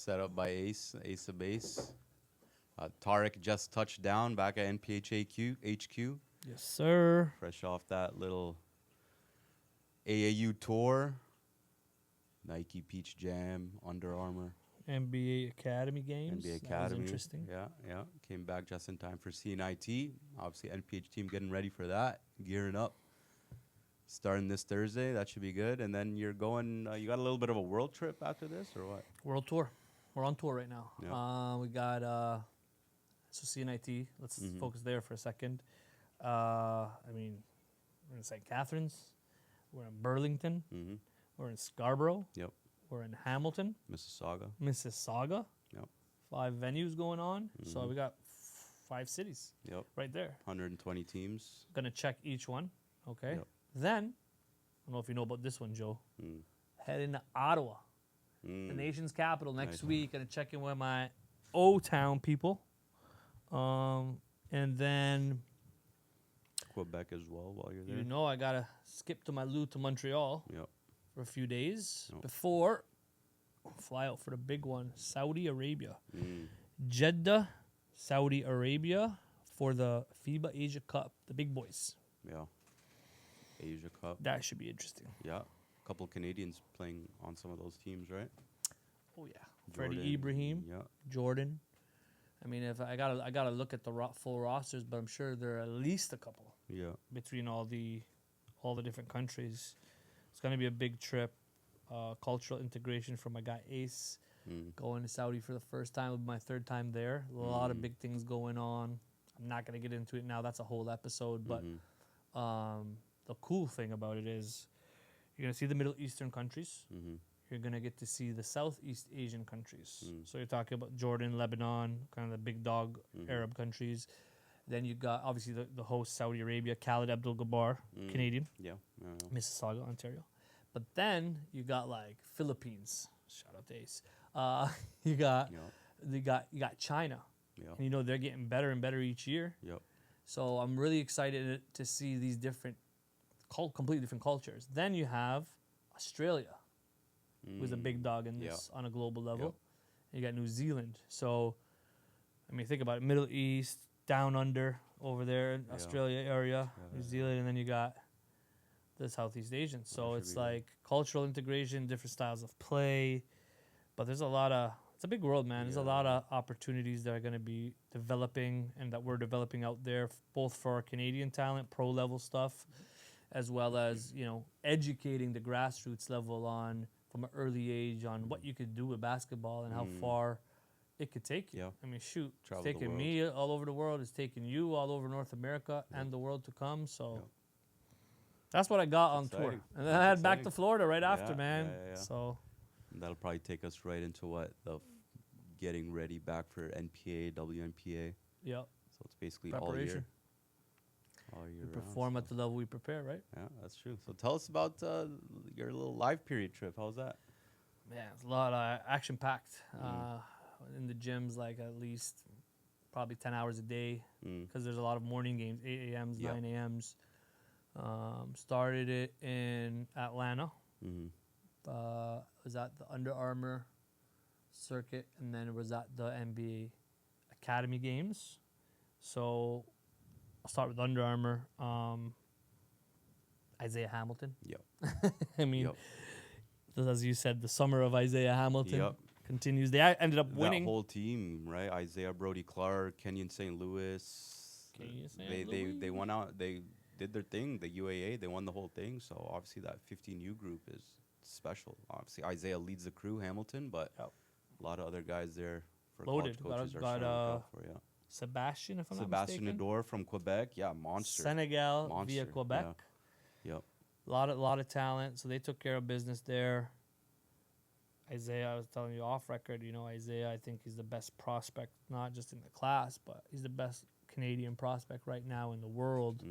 set up by Ace of Base. Tariq just touched down back at NPH HQ. Yes, sir. Fresh off that little AAU tour. Nike Peach Jam, Under Armour. NBA Academy games. NBA That Academy. was interesting. Yeah. Came back just in time for CNIT. Obviously, NPH team getting ready for that, gearing up. Starting this Thursday, that should be good. And then you're going, you got a little bit of a world trip after this, or what? World tour. We're on tour right now. Yeah. We got so CNIT. Let's focus there for a second. We're in St. Catharines. We're in Burlington. Mm-hmm. We're in Scarborough. Yep. We're in Hamilton. Mississauga. Yep. 5 venues going on. So we got 5 cities. Yep. Right there. 120 teams. Gonna check each one. Okay. Yep. Then, I don't know if you know about this one, Joe. Heading to Ottawa, the nation's capital, next week. Gonna check in with my O-Town people. And then Quebec as well while you're there. you know I gotta skip to my loot to Montreal Yep. for a few days Yep. before fly out for the big one, Saudi Arabia. Jeddah, Saudi Arabia for the FIBA Asia Cup, the big boys. Yeah. Asia Cup. That should be interesting. Yeah. A couple Canadians playing on some of those teams, right? Oh yeah, Jordan, Freddie Ibrahim, Yeah. Jordan. I mean, if I gotta look at the full rosters, but I'm sure there are at least a couple Yeah. between all the different countries. It's gonna be a big trip. Cultural integration for my guy Ace, going to Saudi for the first time. It'll be my 3rd time there. A lot of big things going on. I'm not gonna get into it now. That's a whole episode. But the cool thing about it is you're gonna see the Middle Eastern countries. You're gonna get to see the Southeast Asian countries. So you're talking about Jordan, Lebanon, kind of the big dog Arab countries. Then you got obviously the host Saudi Arabia, Khalid Abdul-Jabbar, Canadian, Yeah. Mississauga, Ontario. But then you got like Philippines. Shout out to Ace. You got China. Yeah. And you know they're getting better and better each year. Yep. So I'm really excited to see these different, completely different cultures. Then you have Australia, who's a big dog in this on a global level. Yep. And you got New Zealand. So, I mean, think about it: Middle East, down under over there, in Australia area, New Zealand, and then you got the Southeast Asians. So it's like cultural integration, different styles of play. But there's a lot of, it's a big world, man. There's a lot of opportunities that are going to be developing and that we're developing out there, both for our Canadian talent, pro level stuff, as well as, you know, educating the grassroots level on, from an early age, on what you could do with basketball and how far it could take you. Yeah. I mean, shoot, Travel it's the taken world. me all over the world. It's taken you all over North America and the world to come. So that's what I got on tour. exciting. And then I That's had back to exciting. Florida right after, Yeah, man. yeah. So That'll probably take us right into getting ready back for NPA, WNPA. yeah, So it's basically all preparation. year. All year We round, perform so. at the level we prepare, right? Yeah, that's true. So tell us about your little live period trip. How's that? Man, it's a lot of action packed. In the gyms, like at least probably 10 hours a day, because there's a lot of morning games, 8 a.m.s, 9 a.m.s. Started it in Atlanta. Was at the Under Armour circuit, and then it was at the NBA Academy games. So I'll start with Under Armour. Isaiah Hamilton. Yep. I mean, as you said, the summer of Isaiah Hamilton Yep. continues. They ended up winning. That whole team, right? Isaiah Brody Clark, Kenyon St. Louis. They won out. They did their thing. The UAA. They won the whole thing. So obviously that 15U group is special. Obviously Isaiah leads the crew, Hamilton, but a lot of other guys there for Loaded. college coaches Got, are trying to look out for. Sebastian, if I'm Sebastian not mistaken. Nador from Quebec. Yeah, monster. Senegal via Monster, Quebec. Yep. Lot of talent. So they took care of business there. Isaiah, I was telling you off record, you know, Isaiah, I think he's the best prospect, not just in the class, but he's the best Canadian prospect right now in the world,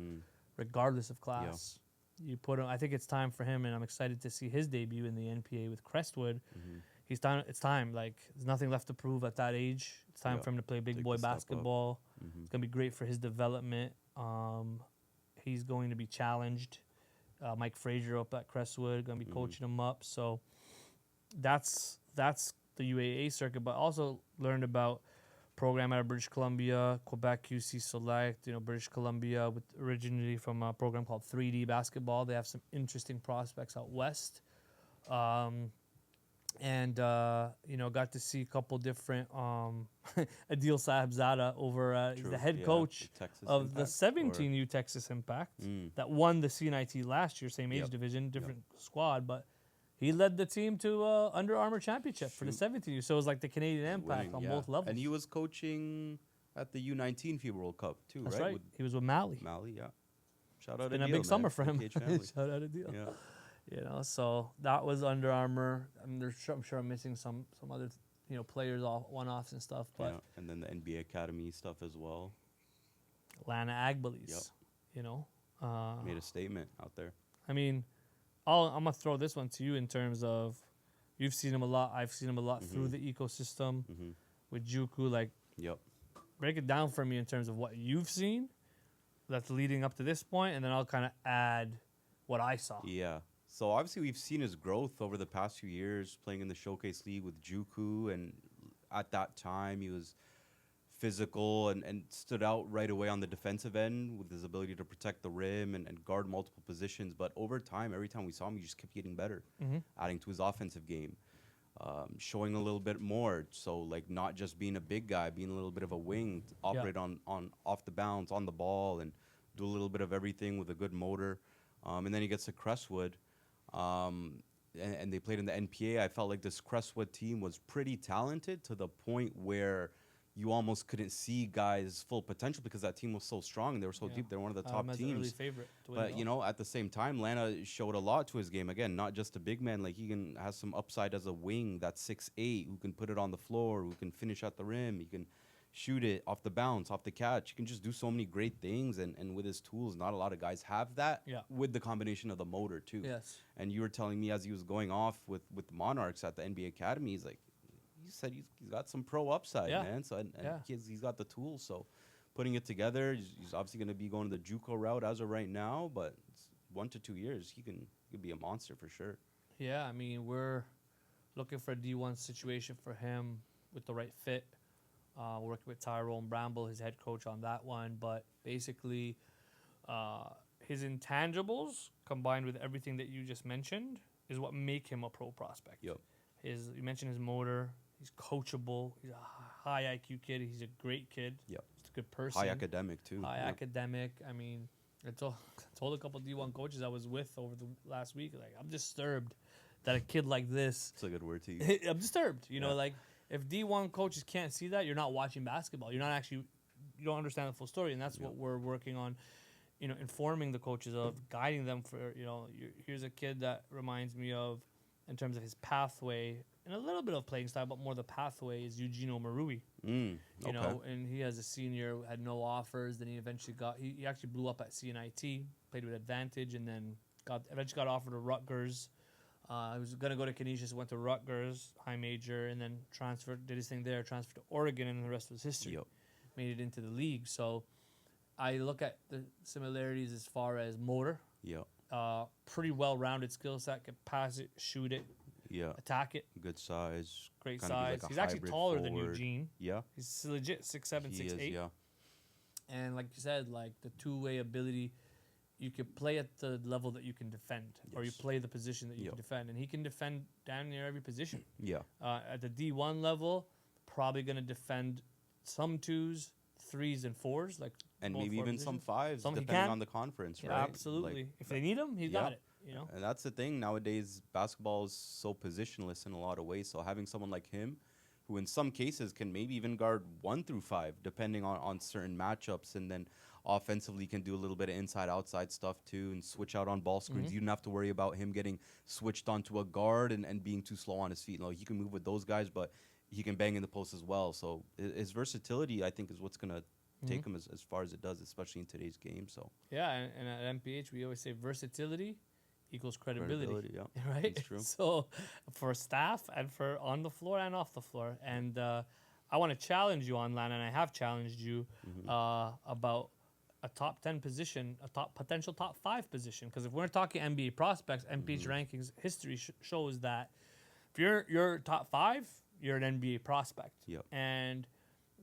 regardless of class. You put him, I think it's time for him, and I'm excited to see his debut in the NPA with Crestwood. It's time. Like, there's nothing left to prove at that age. It's time for him to play big Take boy the step up. basketball. It's going to be great for his development. He's going to be challenged. Mike Frazier up at Crestwood, going to be coaching him up. So that's the UAA circuit, but also learned about program out of British Columbia, Quebec QC Select, British Columbia, with originally from a program called 3D Basketball. They have some interesting prospects out west. And got to see a couple different Adil Sahabzada over the head coach of the 17U Texas Impact that won the CNIT last year, same age division, different squad, but he led the team to Under Armour championship for the 17U. So it was like the Canadian Impact on both levels. And he was coaching at the U19 FIBA World Cup too, That's right. He was with Mali. Yeah. Shout out to Adil. It's been a big summer for him. Shout out to Adil. Yeah. So that was Under Armour. I'm sure I'm missing some other, players one-offs and stuff. But and then the NBA Academy stuff as well. Lana Agbelis, made a statement out there. I mean, I'm gonna throw this one to you in terms of, you've seen him a lot. I've seen him a lot through the ecosystem with Juku. Like, break it down for me in terms of what you've seen that's leading up to this point, and then I'll kind of add what I saw. Yeah. So obviously we've seen his growth over the past few years playing in the Showcase League with Juku, and at that time he was physical and stood out right away on the defensive end with his ability to protect the rim and guard multiple positions. But over time, every time we saw him, he just kept getting better, adding to his offensive game, showing a little bit more. So like not just being a big guy, being a little bit of a wing, to operate on off the bounce, on the ball, and do a little bit of everything with a good motor. And then he gets to Crestwood. And they played in the NPA. I felt like this Crestwood team was pretty talented to the point where you almost couldn't see guys' full potential because that team was so strong. They were so deep. They're one of the top teams. Early favorite to win but, at the same time, Lana showed a lot to his game. Again, not just a big man. Like, he has some upside as a wing that's 6'8", who can put it on the floor, who can finish at the rim. He can shoot it off the bounce, off the catch. He can just do so many great things. And with his tools, not a lot of guys have that with the combination of the motor, too. Yes. And you were telling me as he was going off with Monarchs at the NBA Academy, he's like, you said he's got some pro upside, man. So and he's got the tools. So putting it together, he's obviously going to be going the JUCO route as of right now. But 1 to 2 years, he could be a monster for sure. Yeah, I mean, we're looking for a D1 situation for him with the right fit. Working with Tyrone Bramble, his head coach, on that one. But basically, his intangibles combined with everything that you just mentioned is what make him a pro prospect. Yep. You mentioned his motor. He's coachable. He's a high IQ kid. He's a great kid. Yep. He's a good person. High academic, too. Academic. I mean, I told a couple of D1 coaches I was with over the last week, like, I'm disturbed that a kid like this. It's a good word to use. I'm disturbed. You know, like, if D1 coaches can't see that, you're not watching basketball. You don't understand the full story. And that's what we're working on, informing the coaches of, guiding them for, here's a kid that reminds me of, in terms of his pathway, and a little bit of playing style, but more the pathway, is Eugenio Marui. You know, and he, as a senior, had no offers. Then he eventually he actually blew up at CNIT, played with advantage, and then eventually got offered to Rutgers. He was going to go to Canisius, went to Rutgers, high major, and then did his thing there, transferred to Oregon, and the rest was history. Made it into the league. So I look at the similarities as far as motor. Pretty well-rounded skill set, can pass it, shoot it, attack it. Good size. Great size. He's actually taller than Eugene. Yeah. He's legit 6'7", 6'8". Yeah. And like you said, like the two-way ability, you could play at the level that you can defend, or you play the position that you can defend. And he can defend down near every position. At the D1 level, probably going to defend some 2s, 3s, and 4s. And maybe even some 5s, depending on the conference, right? Absolutely. If they need him, he's got it. And that's the thing. Nowadays, basketball is so positionless in a lot of ways. So having someone like him, who in some cases can maybe even guard 1 through 5, depending on certain matchups, and then offensively can do a little bit of inside-outside stuff too, and switch out on ball screens. You don't have to worry about him getting switched onto a guard and being too slow on his feet. He can move with those guys, but he can bang in the post as well. So his versatility, I think, is what's going to take him as far as it does, especially in today's game. So yeah, and at NPH, we always say versatility equals credibility. Right? That's true. So for staff and for on the floor and off the floor. And I want to challenge you on, Lana, and I have challenged you about a top 10 position, a potential top 5 position. Because if we're talking NBA prospects, NPH rankings history shows that if you're top 5, you're an NBA prospect. Yep. And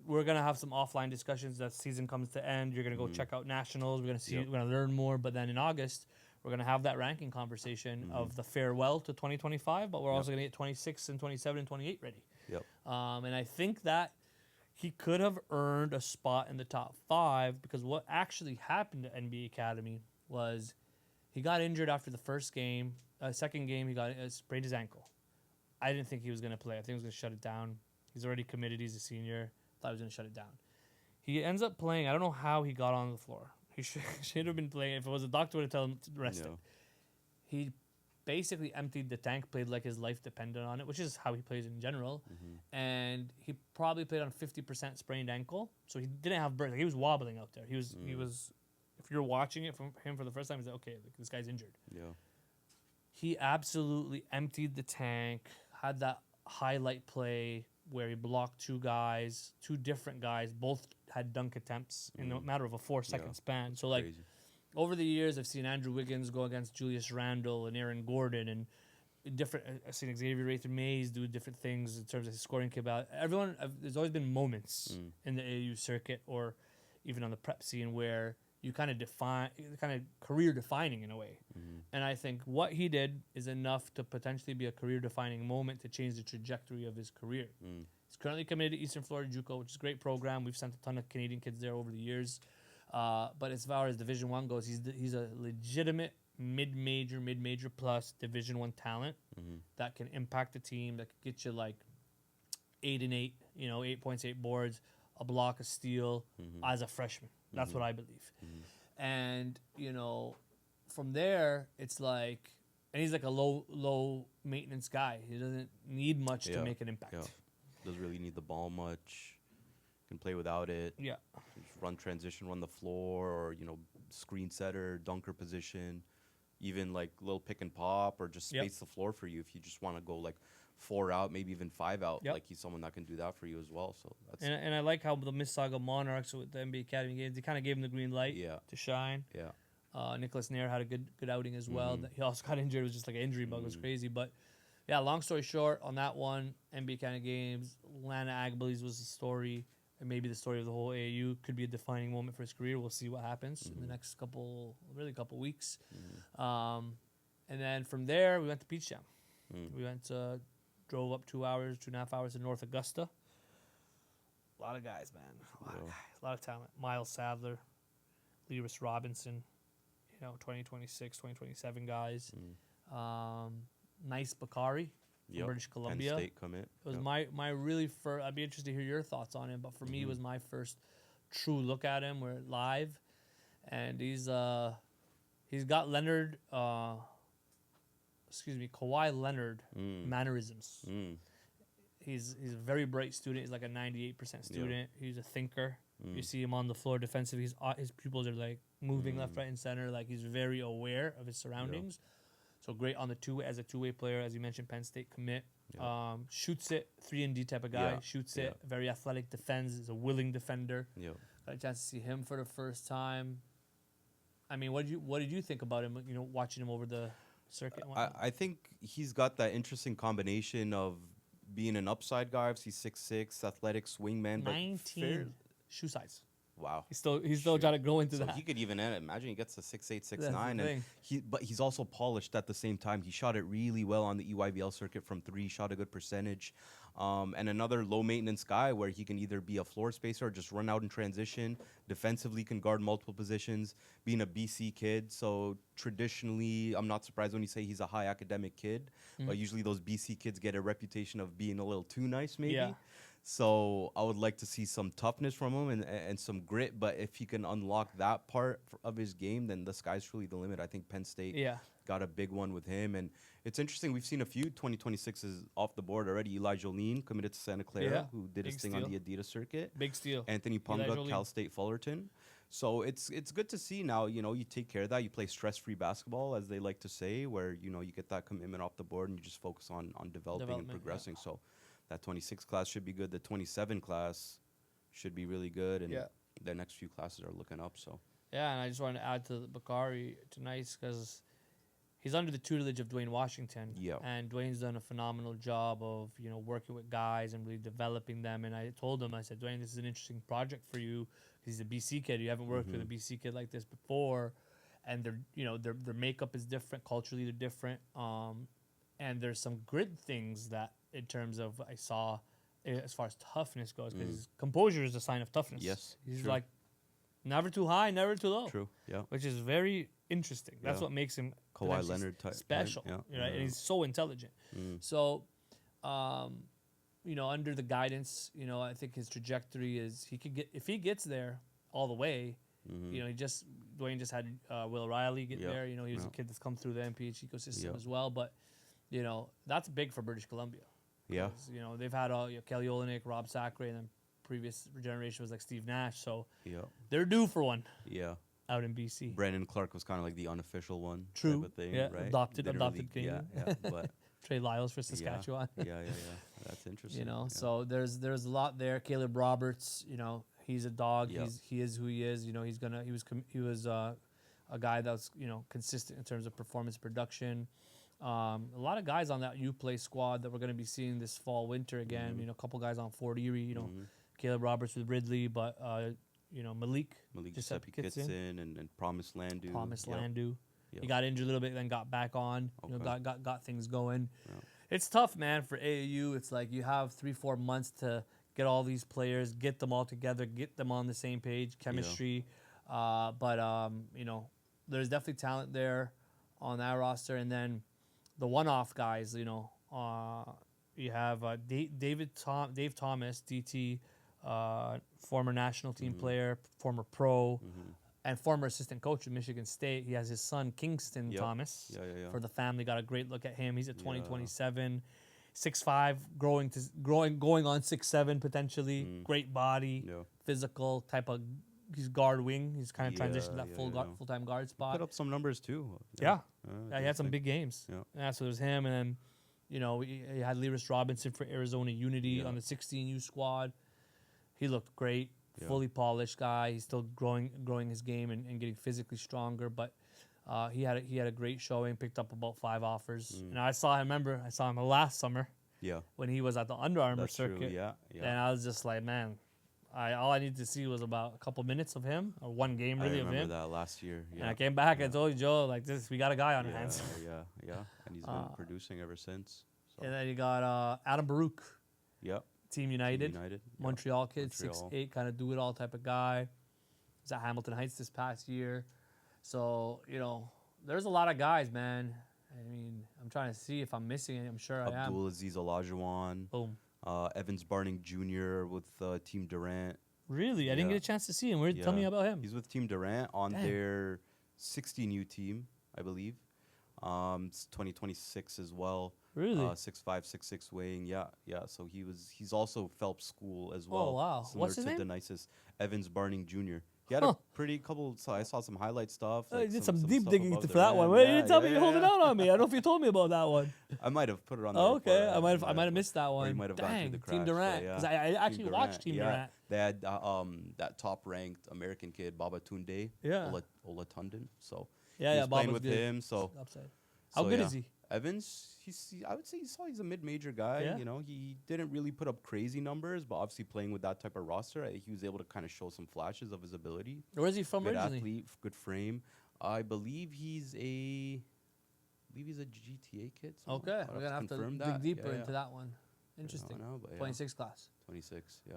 we're gonna have some offline discussions as season comes to end. You're gonna go check out nationals. We're gonna see. We're gonna learn more. But then in August, we're gonna have that ranking conversation of the farewell to 2025. But we're also gonna get 26 and 27 and 28 ready. Yep. And I think that he could have earned a spot in the top 5 because what actually happened to NBA Academy was he got injured after the first game. Second game, he got sprained his ankle. I didn't think he was gonna play. I think he was gonna shut it down. He's already committed. He's a senior. Thought he was going to shut it down. He ends up playing. I don't know how he got on the floor. He should have been playing. If it was a doctor, would have told him to rest it. He basically emptied the tank, played like his life depended on it, which is how he plays in general. And he probably played on 50% sprained ankle, so he didn't have burst. Like, he was wobbling out there. He was. If you're watching it from him for the first time, he's like, okay, like, this guy's injured. Yeah. He absolutely emptied the tank. Had that highlight play where he blocked two different guys, both had dunk attempts in a matter of a 4-second span. So, like, over the years, I've seen Andrew Wiggins go against Julius Randle and Aaron Gordon, and I've seen Xavier Wraither Mays do different things in terms of his scoring capability. There's always been moments in the AAU circuit or even on the prep scene where you kind of career defining in a way. And I think what he did is enough to potentially be a career defining moment to change the trajectory of his career. He's currently committed to Eastern Florida JUCO, which is a great program. We've sent a ton of Canadian kids there over the years. But as far as Division I goes, he's a legitimate mid-major plus Division I talent that can impact the team, that could get you like 8 and 8, 8 points, 8 boards, a block, a steal as a freshman. That's what I believe. And, from there, it's like, and he's like a low maintenance guy. He doesn't need much to make an impact. Doesn't really need the ball much. Can play without it. Yeah. Just run transition, run the floor, or, screen setter, dunker position, even like little pick and pop, or just space the floor for you if you just want to go like 4 out, maybe even 5 out. Like, he's someone that can do that for you as well. So that's and I like how the Mississauga Monarchs with the NBA Academy games, they kind of gave him the green light to shine. Yeah. Nicholas Nair had a good outing as well. He also got injured. It was just like an injury bug. It was crazy. But, yeah, long story short, on that one, NBA Academy games, Lana Agbeles was the story. And maybe the story of the whole AAU could be a defining moment for his career. We'll see what happens in the next couple weeks. And then from there, we went to Peach Jam. We drove up 2.5 hours to North Augusta. A lot of guys, man. A lot of talent. Miles Sadler, Lewis Robinson, 2026, 2027 guys. Nice Bakari from British Columbia. Penn State commit. It was my really first. I'd be interested to hear your thoughts on him, but for me, it was my first true look at him. We're live, and he's got Kawhi Leonard mannerisms. He's a very bright student. He's like a 98% student. He's a thinker. You see him on the floor defensive. His pupils are like moving left, right, and center. Like, he's very aware of his surroundings. So great on the as a two-way player, as you mentioned, Penn State commit. Shoots it, 3-and-D type of guy. Shoots it, very athletic, defends, is a willing defender. Got a chance to see him for the first time. I mean, what did you think about him? Watching him over the circuit. I think he's got that interesting combination of being an upside guy. He's 6'6", athletic swingman, 19 shoe size. Wow. He's still trying to grow into that. He could even imagine he gets to 6'8", 6'9", but he's also polished at the same time. He shot it really well on the EYBL circuit from 3, shot a good percentage. And another low maintenance guy where he can either be a floor spacer or just run out in transition. Defensively can guard multiple positions, being a BC kid. So traditionally, I'm not surprised when you say he's a high academic kid, but usually those BC kids get a reputation of being a little too nice maybe. Yeah. So I would like to see some toughness from him and some grit. But if he can unlock that part of his game, then the sky's truly the limit. I think Penn State got a big one with him. And it's interesting. We've seen a few 2026s off the board already. Eli Jolene committed to Santa Clara, who did his thing on the Adidas circuit. Big steal. Anthony Punga, Cal State Fullerton. So it's good to see now, you take care of that. You play stress-free basketball, as they like to say, where, you get that commitment off the board and you just focus on developing and progressing. So that 26 class should be good. The 27 class should be really good. And the next few classes are looking up. So yeah, and I just wanted to add to Bakari tonight because he's under the tutelage of Dwayne Washington. Yeah. And Dwayne's done a phenomenal job of, you know, working with guys and really developing them. And I told him, I said, Dwayne, this is an interesting project for you. He's a BC kid. You haven't worked with a BC kid like this before. And their, you know, their makeup is different. Culturally, they're different. And there's some grit things that, in terms of, I saw as far as toughness goes, because composure is a sign of toughness. Yes. He's like, never too high, never too low. True. Yeah. Which is very interesting. That's what makes him Kawhi Leonard type special. Yeah. You know, and he's so intelligent. So, you know, under the guidance, you know, I think his trajectory is he could get, if he gets there all the way. You know, Dwayne just had Will Riley get there. You know, he was a kid that's come through the NPH ecosystem as well. But, you know, that's big for British Columbia. Yeah. You know, they've had Kelly Olynyk, Rob Sacre, and then previous generation was like Steve Nash. So they're due for one. Yeah. Out in BC. Brandon Clark was kind of like the unofficial one. True. Type of thing, yeah. Right? Adopted Canadian. Yeah. But Trey Lyles for Saskatchewan. Yeah. That's interesting. You know, so there's a lot there. Caleb Roberts, you know, he's a dog. He is who he is. You know, he was a guy that's, you know, consistent in terms of performance production. A lot of guys on that U-Play squad that we're going to be seeing this fall, winter again. You know, a couple guys on Fort Erie. You know, Caleb Roberts with Ridley, but you know, Malik Giuseppe Kitson and Promise Landu. Landu. He got injured a little bit, then got back on. You know, got things going. It's tough, man, for AAU. It's like you have 3-4 months to get all these players, get them all together, get them on the same page, chemistry. But you know, there's definitely talent there on that roster. And then the one-off guys, you know, you have Dave Thomas, DT, former national team player, former pro, and former assistant coach at Michigan State. He has his son, Kingston Thomas. For the family, got a great look at him. He's at 2027, 6'5", going on 6'7" potentially. Great body, physical type of. He's guard wing. He's kind of transitioned to that full-time guard spot. He put up some numbers too. He had some big games. So there's him, and then, you know, he had Lyris Robinson for Arizona Unity on the 16U squad. He looked great, fully polished guy. He's still growing his game and getting physically stronger. But he had a great showing. Picked up about 5 offers. And I saw him last summer. When he was at the Under Armour circuit. And I was just like, man. All I needed to see was about a couple minutes of him, or one game really of him. I remember that last year. And I came back and told you, Joe, like this, we got a guy on our hands. And he's been producing ever since. So. And then you got Adam Baruch. Yep. Team United. Montreal kid, 6'8", kind of do it all type of guy. He's at Hamilton Heights this past year. So, you know, there's a lot of guys, man. I mean, I'm trying to see if I'm missing any. I'm sure I am. Abdulaziz Olajuwon. Boom. Evans Barning Jr. with Team Durant. Really? I didn't get a chance to see him. Tell me about him. He's with Team Durant on their 16U team, I believe. It's 2026 as well. Really? 6'5", 6'6" weighing. Yeah. So he's also Phelps School as well. Oh, wow. What's his name? Denisis. Evans Barning Jr. He had a pretty couple. So I saw some highlight stuff. Like you did some deep digging for that one. Wait, you didn't tell me you're holding out on me. I don't know if you told me about that one. I might have put it on. Oh, okay. I might have missed that one. Or you might have gone through the cracks. Team Durant. Because I actually watched Team Durant. They had that top-ranked American kid, Baba Tunde. Olatunde. So he's playing with him. So how good is he? Evans, I would say he's a mid-major guy. Yeah. You know, he didn't really put up crazy numbers, but obviously playing with that type of roster, he was able to kind of show some flashes of his ability. Where is he from originally? Good athlete, good frame. I believe he's a GTA kid. So okay, we're gonna have to dig deeper into that one. Interesting. 26 class. 26, yeah.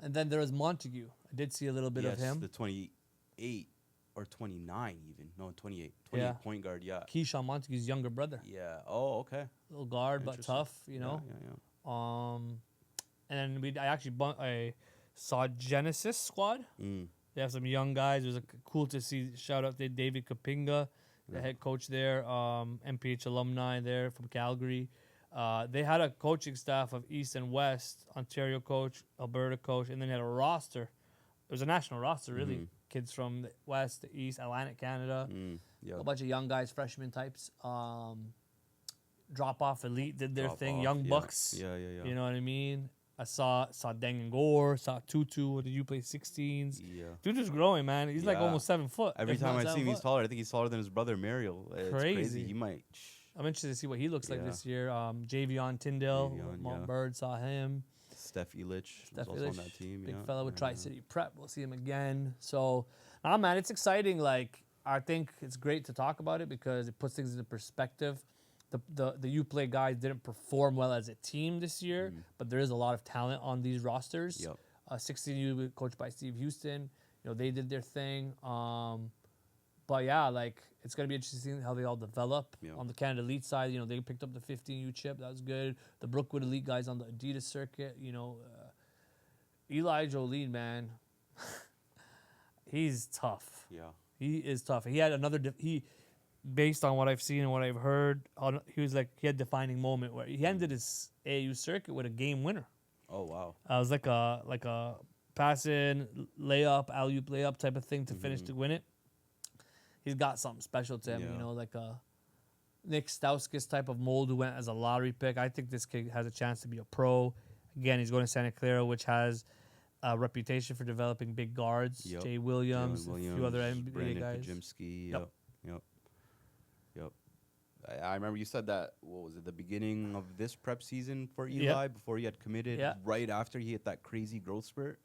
And then there was Montague. I did see a little bit of him. The 28. Or 29 even. No, 28. 28 point guard, Keyshawn Montague's younger brother. Yeah. Oh, okay. Little guard, but tough, you know. And then I actually saw Genesis squad. They have some young guys. It was cool to see. Shout out to David Kapinga, the head coach there. NPH alumni there from Calgary. They had a coaching staff of East and West, Ontario coach, Alberta coach, and then they had a roster. It was a national roster, really. Kids from the West, the East, Atlantic Canada. A bunch of young guys, freshman types. Drop Off Elite did their thing. Young Bucks. Yeah. You know what I mean? I saw Dengangor, saw Tutu. What did you play 16s? Yeah. Tutu's growing, man. He's like almost 7 foot. Every time I see him, he's taller. I think he's taller than his brother Mariel. It's crazy. He might. I'm interested to see what he looks like this year. Javion Tyndale, Mount Bird, saw him. Steph Illich was also on that team. Big fella with Tri-City Prep. We'll see him again. So, man, it's exciting. Like, I think it's great to talk about it because it puts things into perspective. The UPlay guys didn't perform well as a team this year, but there is a lot of talent on these rosters. 16U coached by Steve Houston. You know, they did their thing. But yeah, like it's gonna be interesting how they all develop. On the Canada Elite side, you know, they picked up the 15U chip. That was good. The Brookwood Elite guys on the Adidas circuit. You know, Eli Jolene, man, he's tough. Yeah, he is tough. He had another. Based on what I've seen and what I've heard, he had a defining moment where he ended his AAU circuit with a game winner. Oh wow! It was like a pass-in, layup, alley-oop layup type of thing to finish to win it. He's got something special to him, you know, like a Nick Stauskas type of mold who went as a lottery pick. I think this kid has a chance to be a pro. Again, he's going to Santa Clara, which has a reputation for developing big guards. Jay Williams, a few other NBA Brandon guys. Pajimski. Yep. I remember you said that, what was it, the beginning of this prep season for Eli before he had committed, right after he hit that crazy growth spurt.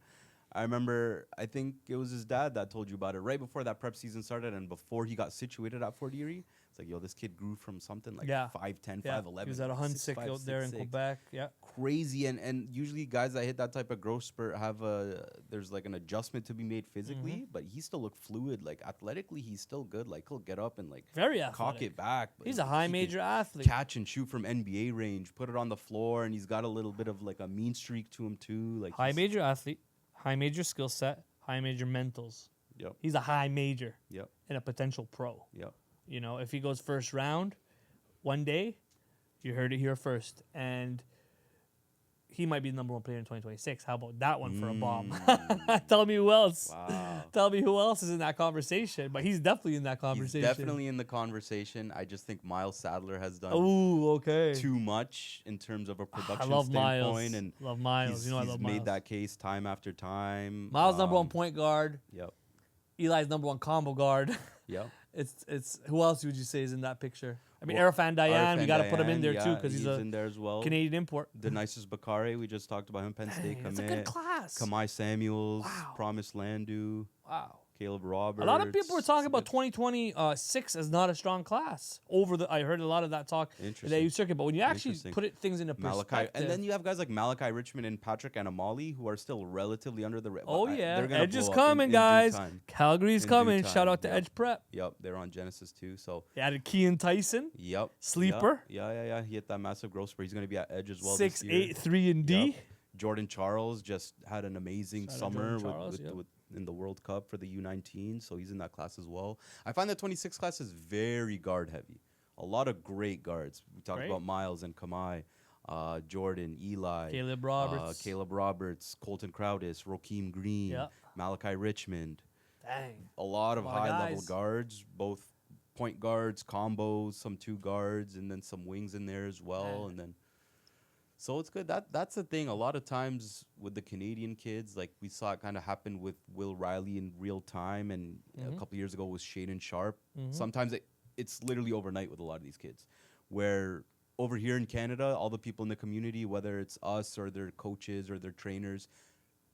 I remember, I think it was his dad that told you about it right before that prep season started and before he got situated at Fort Erie. It's like, yo, this kid grew from something like 5'10", 5'11". He was at a Hunsick out there in Quebec. Yeah. Crazy. And usually guys that hit that type of growth spurt have there's like an adjustment to be made physically, but he still looked fluid. Like athletically, he's still good. Like he'll get up and like very cock it back. He's a high major athlete. Catch and shoot from NBA range, put it on the floor, and he's got a little bit of like a mean streak to him too. Like high major athlete, high major skill set, high major mentals. Yep. He's a high major. Yep. And a potential pro. Yep. You know, if he goes first round, one day, you heard it here first. And he might be the number one player in 2026. How about that one for a bomb? Tell me who else. Wow. Tell me who else is in that conversation. But he's definitely in that conversation. He's definitely in the conversation. I just think Miles Sadler has done too much in terms of a production standpoint. Miles. And love Miles. You know I love Miles. He's made that case time after time. Miles number one point guard. Yep. Eli's number one combo guard. Yep. It's who else would you say is in that picture? I mean, Arafan Dayan, we got to put him in there too because he's in there as well. Canadian import. The nicest Bakare, we just talked about him. Penn State commit. That's a good class. Kamai Samuels, Promise Landu. Wow. Caleb Roberts. A lot of people were talking about 2026 as not a strong class. I heard a lot of that talk in the AAU circuit, but when you actually put things into perspective, and then you have guys like Malachi Richmond and Patrick Anamali who are still relatively under the radar. Oh yeah, Edge is coming, guys. Calgary's coming. Shout out to Edge Prep. Yep, they're on Genesis too. So they added Kean Tyson. Yep, sleeper. Yeah. He hit that massive growth spurt. He's going to be at Edge as well. 6'8", 3-and-D. Yep. Jordan Charles just had an amazing summer in the World Cup for the U19, so he's in that class as well. I find the 26 class is very guard heavy. A lot of great guards. We talked about Miles and Kamai, Jordan, Eli, Caleb Roberts, Colton Crowdis, Rokeem Green, Malachi Richmond. Dang. A lot of high-level guards, both point guards, combos, some two guards, and then some wings in there as well, and then. So it's good. That's the thing. A lot of times with the Canadian kids, like we saw it kind of happen with Will Riley in real time, and a couple years ago with Shaden Sharp. Sometimes it's literally overnight with a lot of these kids, where over here in Canada, all the people in the community, whether it's us or their coaches or their trainers,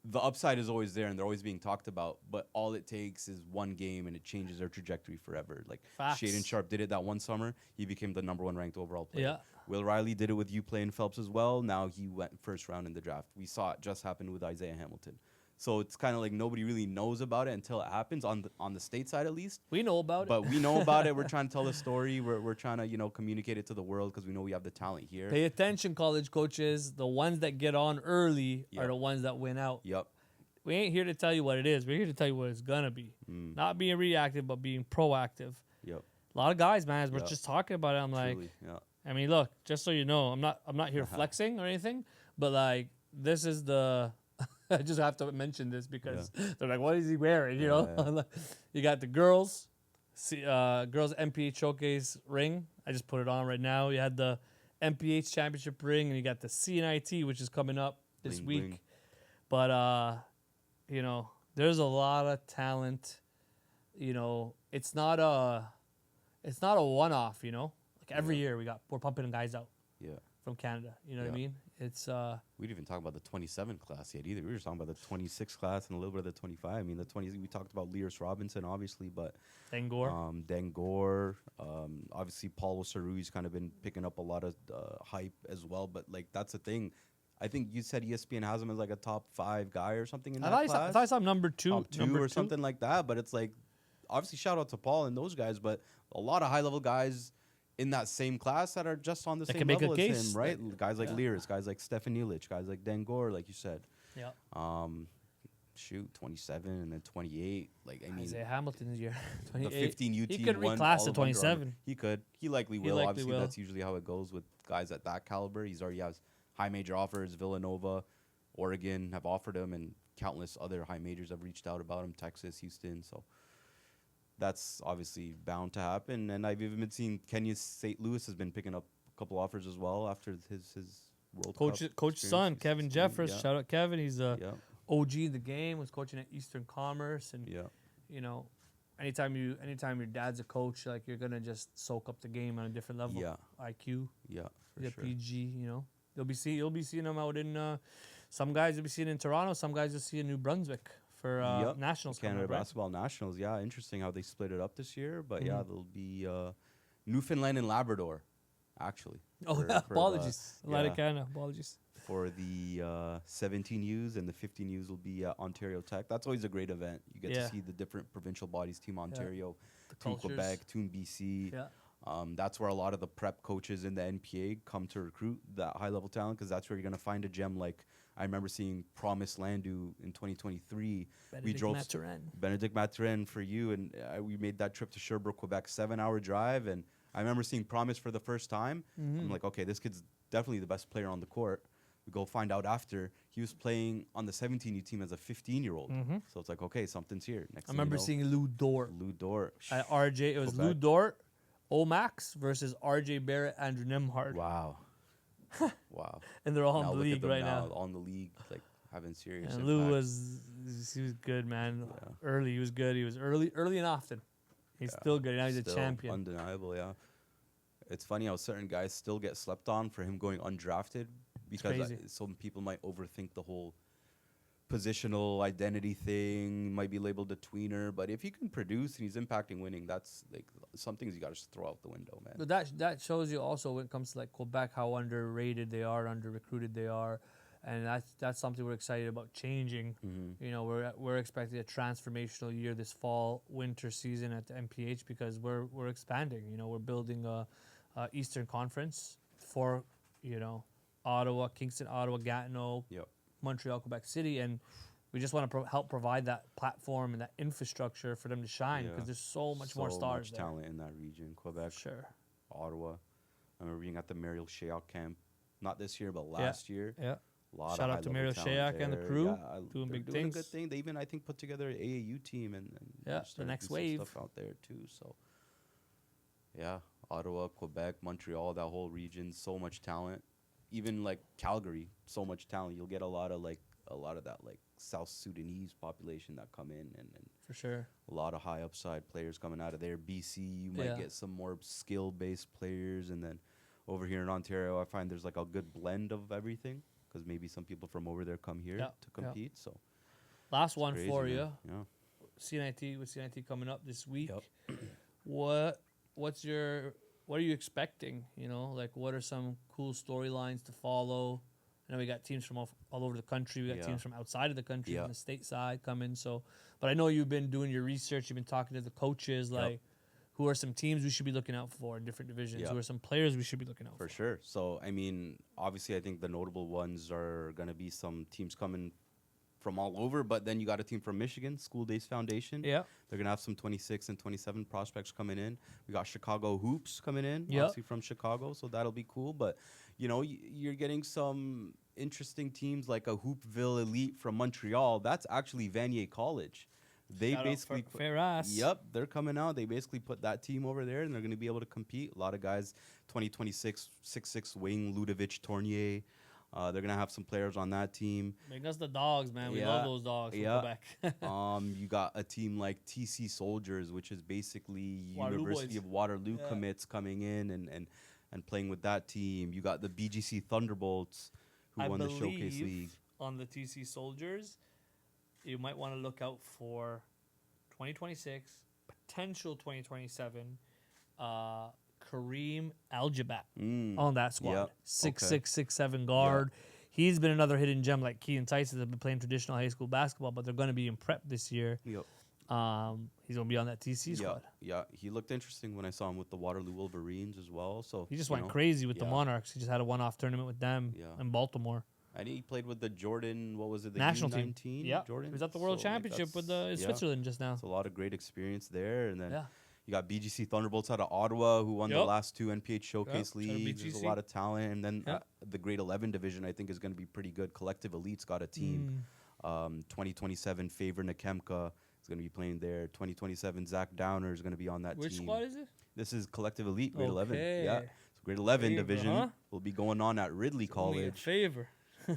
the upside is always there and they're always being talked about, but all it takes is one game and it changes their trajectory forever. Like Shaden Sharp did it that one summer. He became the #1 ranked overall player. Yeah. Will Riley did it with UPlay and Phelps as well. Now he went first round in the draft. We saw it just happen with Isaiah Hamilton. So it's kind of like nobody really knows about it until it happens on the state side at least. We know about it. But we know about it. We're trying to tell the story. We're trying to, communicate it to the world because we know we have the talent here. Pay attention, college coaches. The ones that get on early are the ones that win out. Yep. We ain't here to tell you what it is. We're here to tell you what it's going to be. Not being reactive, but being proactive. Yep. A lot of guys, man, as we're just talking about it, I'm Truly, like, I mean, look, just so you know, I'm not here flexing or anything, but like this is the I just have to mention this because they're like, what is he wearing? You know? You got the girls NPH showcase ring. I just put it on right now. You had the NPH championship ring, and you got the CNIT, which is coming up this Bling, week. bling. But you know, there's a lot of talent. You know, it's not a one-off. You know, like every year we're pumping guys out. Yeah. From Canada, you know what I mean? It's we didn't even talk about the 27 class yet either. We were just talking about the 26 class and a little bit of the 25. I mean, the 20 we talked about Lears Robinson obviously, but Dengor, obviously Paulo Sarui's kind of been picking up a lot of hype as well. But like that's the thing. I think you said ESPN has him as like a top 5 guy or something in that class. I thought I saw him number 2 or something like that. But it's like obviously shout out to Paul and those guys, but a lot of high level guys in that same class that are just on the same level as him, right? Guys like Lears, guys like Stefan Illich, guys like Dengor, like you said. Yeah. 27 and then 28. Like I mean, Isaiah Hamilton's year, 28. The 15 UT. He could reclass to 27. He could. He likely will. Obviously, that's usually how it goes with guys at that caliber. He's already has high major offers. Villanova, Oregon have offered him, and countless other high majors have reached out about him. Texas, Houston. So that's obviously bound to happen. And I've even been seeing Kenya St. Louis has been picking up a couple offers as well after his World Cup. Coach's son, Kevin Jeffers. Shout out Kevin. He's a OG in the game. Was coaching at Eastern Commerce, and you know, anytime your dad's a coach, like you're gonna just soak up the game on a different level. Yeah. IQ. Yeah. For sure. PG. You know, you'll be seeing them out in. Some guys you'll be seeing in Toronto. Some guys you'll see in New Brunswick. For nationals, Canada basketball nationals. Yeah, interesting how they split it up this year. But yeah, there'll be Newfoundland and Labrador, actually. Apologies, Canada. Apologies. For the 17Us and the 15Us will be Ontario Tech. That's always a great event. You get to see the different provincial bodies: Team Ontario, Team Quebec, Team BC. Yeah. That's where a lot of the prep coaches in the NPA come to recruit that high level talent, because that's where you're gonna find a gem like. I remember seeing Promise Landu in 2023. Benedict Maturin for you, and we made that trip to Sherbrooke, Quebec, 7-hour drive, and I remember seeing Promise for the first time. I'm like, okay, this kid's definitely the best player on the court. We go find out after he was playing on the 17U team as a 15-year-old. So it's like, okay, something's here. I remember seeing Lou Dort. At RJ, it was Quebec. Lou Dort, Omax versus RJ Barrett, Andrew Nemhard. Wow. Wow. And they're all in the league right now. All in the league, like having serious impact. Lou was good, man. Yeah. Early, he was good. He was early and often. He's still good. Now he's a champion. Undeniable, yeah. It's funny how certain guys still get slept on for him going undrafted, because some people might overthink the whole positional identity thing, might be labeled a tweener, but if he can produce and he's impacting winning, that's like some things you got to just throw out the window, man. But that shows you also when it comes to like Quebec how underrated they are, under recruited they are, and that's something we're excited about changing. You know, we're expecting a transformational year this fall winter season at the NPH, because we're expanding. You know, we're building a Eastern Conference for Ottawa, Kingston, Ottawa, Gatineau. Montreal, Quebec City, and we just want to help provide that platform and that infrastructure for them to shine, because there's so much more stars. So much talent in that region. Quebec, Ottawa. I remember being at the Mariel Shayak camp, not this year, but last year. Yeah. Shout out to Mariel Shayak and the crew, doing big things. A good thing. They even, I think, put together an AAU team and the next wave stuff out there too. So yeah, Ottawa, Quebec, Montreal, that whole region, so much talent. Even like Calgary, so much talent. You'll get a lot of that like South Sudanese population that come in, and for sure a lot of high upside players coming out of there. BC, you might get some more skill based players, and then over here in Ontario, I find there's like a good blend of everything, because maybe some people from over there come here to compete. So last one for you, CNIT with CNIT coming up this week. What are you expecting? Like what are some cool storylines to follow? I know we got teams from all over the country. We got teams from outside of the country, on the state side coming. So, but I know you've been doing your research. You've been talking to the coaches. Like, who are some teams we should be looking out for in different divisions? Who are some players we should be looking out for? For sure. So, I mean, obviously, I think the notable ones are going to be some teams coming from all over, but then you got a team from Michigan, School Days Foundation. Yeah. They're going to have some 26 and 27 prospects coming in. We got Chicago Hoops coming in, obviously from Chicago, so that'll be cool. But, you're getting some interesting teams like a Hoopville Elite from Montreal. That's actually Vanier College. They basically fair ass. Yep, they're coming out. They basically put that team over there, and they're going to be able to compete. A lot of guys, 2026 6'6" wing, Ludovic Tournier. They're gonna have some players on that team. Make us the dogs, man. We love those dogs from Quebec. You got a team like TC Soldiers, which is basically Waterloo University boys. of Waterloo commits coming in and playing with that team. You got the BGC Thunderbolts, who won the Showcase League. On the TC Soldiers, you might want to look out for 2026, potential 2027, Kareem Aljabat on that squad. Yep. 6'6", 6'7" guard. Yep. He's been another hidden gem like Keaton Tyson have been playing traditional high school basketball, but they're going to be in prep this year. Yep. He's going to be on that TC squad. Yeah, he looked interesting when I saw him with the Waterloo Wolverines as well. So he just went crazy with the Monarchs. He just had a one-off tournament with them in Baltimore. And he played with the Jordan, what was it, the national U19 team? Yeah, Jordan? He was at the World Championship with Switzerland just now. It's a lot of great experience there. And then you got BGC Thunderbolts out of Ottawa, who won the last 2 NPH Showcase Leagues. There's a lot of talent. And then the grade 11 division, I think, is going to be pretty good. Collective Elite's got a team. 2027 Favor Nakemka is going to be playing there. 2027 Zach Downer is going to be on that team. Which squad is it? This is Collective Elite, grade 11. Yeah. So grade 11 division will be going on at Ridley College. Favor.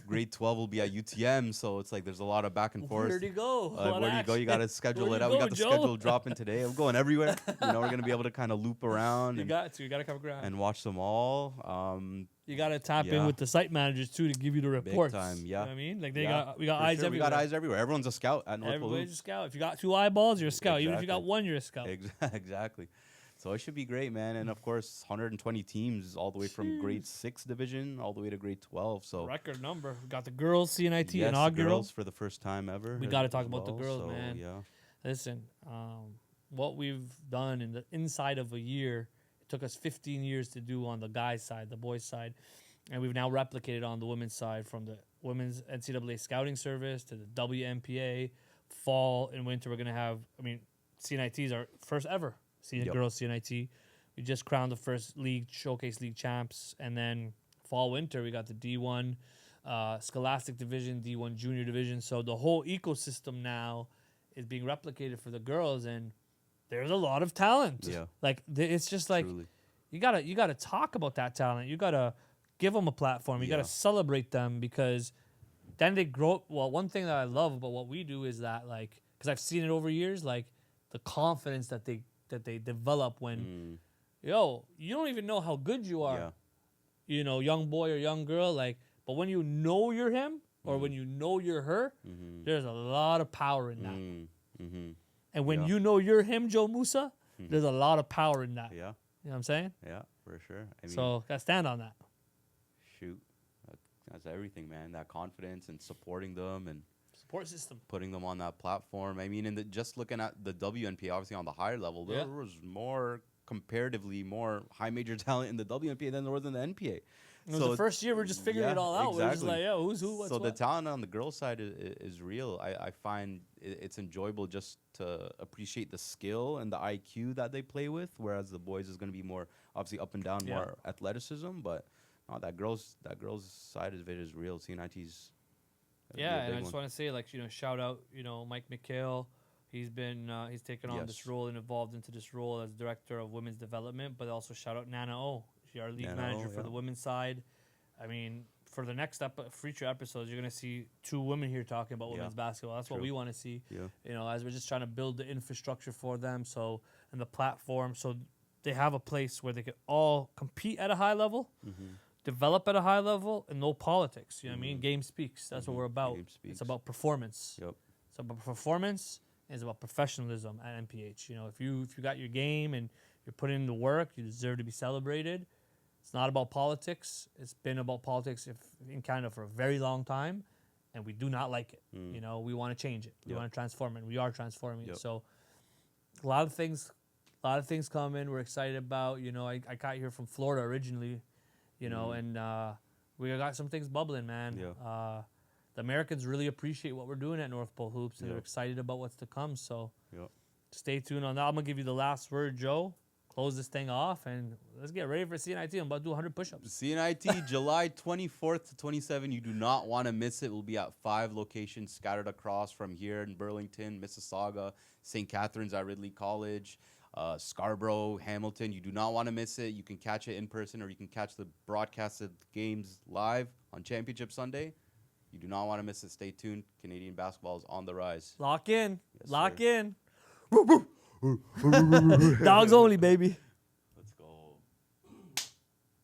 Grade 12 will be at UTM, so it's like there's a lot of back and forth. Where do you go? Where do you go? You got to schedule it out. We got the schedule dropping today. I'm going everywhere. We're going to be able to kind of loop around. You got to cover ground. And watch them all. You got to tap in with the site managers, too, to give you the reports. Big time, You know what I mean? Like, we got eyes everywhere. We got eyes everywhere. Everyone's a scout at North Everybody's a scout. If you got 2 eyeballs, you're a scout. Exactly. Even if you got 1, you're a scout. Exactly. So it should be great, man. And, of course, 120 teams all the way from grade 6 division all the way to grade 12. So record number. We got the girls, CNIT, inaugural. Girls for the first time ever. We got to talk about the girls, man. Yeah. Listen, what we've done in the inside of a year, it took us 15 years to do on the guys' side, the boys' side. And we've now replicated on the women's side, from the women's NCAA scouting service to the WNPA. Fall and winter, we're going to have, CNITs are first ever. Girls CNIT. We just crowned the first league, Showcase League champs. And then fall, winter, we got the D1 Scholastic Division, D1 Junior Division. So the whole ecosystem now is being replicated for the girls. And there's a lot of talent. Yeah. Like, it's just like, Truly. you gotta talk about that talent. You got to give them a platform. You got to celebrate them, because then they grow. Well, one thing that I love about what we do is that, like, because I've seen it over years, like, the confidence that they develop when, you don't even know how good you are, young boy or young girl, like, but when you know you're him or when you know you're her, there's a lot of power in that. And when you know you're him, Joe Moussa, there's a lot of power in that. Yeah. You know what I'm saying? Yeah, for sure. So, gotta stand on that. Shoot. That's everything, man. That confidence and supporting them and support system, putting them on that platform. Just looking at the WNPA, obviously on the higher level, there was comparatively more high major talent in the WNPA than there was in the NPA. It was the first year we're just figuring it all out. Exactly. We're just like, who's who, what's so what. The talent on the girls' side is real. I find it's enjoyable just to appreciate the skill and the IQ that they play with, whereas the boys is going to be more obviously up and down, more athleticism. But that girls' side of it is real. CNIT's. Yeah, and I just want to say, shout out, Mike McHale. He's been he's taken on this role and evolved into this role as director of women's development. But also shout out Nana O. She's our league manager for the women's side. For the next future episodes, you're gonna see 2 women here talking about women's basketball. That's what we want to see. Yeah. As we're just trying to build the infrastructure for them, and the platform, so they have a place where they can all compete at a high level. Develop at a high level, and no politics. You know what I mean? Game speaks. That's what we're about. It's about performance. Yep. It's about performance. And it's about professionalism at NPH. If you got your game and you're putting in the work, you deserve to be celebrated. It's not about politics. It's been about politics in Canada for a very long time, and we do not like it. We want to change it. We want to transform it. We are transforming it. So a lot of things come in. We're excited about. I got here from Florida originally. And we got some things bubbling, man. Yeah. The Americans really appreciate what we're doing at North Pole Hoops, and they're excited about what's to come. So stay tuned on that. I'm going to give you the last word, Joe. Close this thing off, and let's get ready for CNIT. I'm about to do 100 push-ups. CNIT, July 24th to 27th. You do not want to miss it. We'll be at 5 locations scattered across from here in Burlington, Mississauga, St. Catharines at Ridley College. Scarborough, Hamilton. You do not want to miss it. You can catch it in person, or you can catch the broadcasted games live on Championship Sunday. You do not want to miss it. Stay tuned. Canadian basketball is on the rise. Lock in. Yes, Lock sir. in. Dogs only, baby.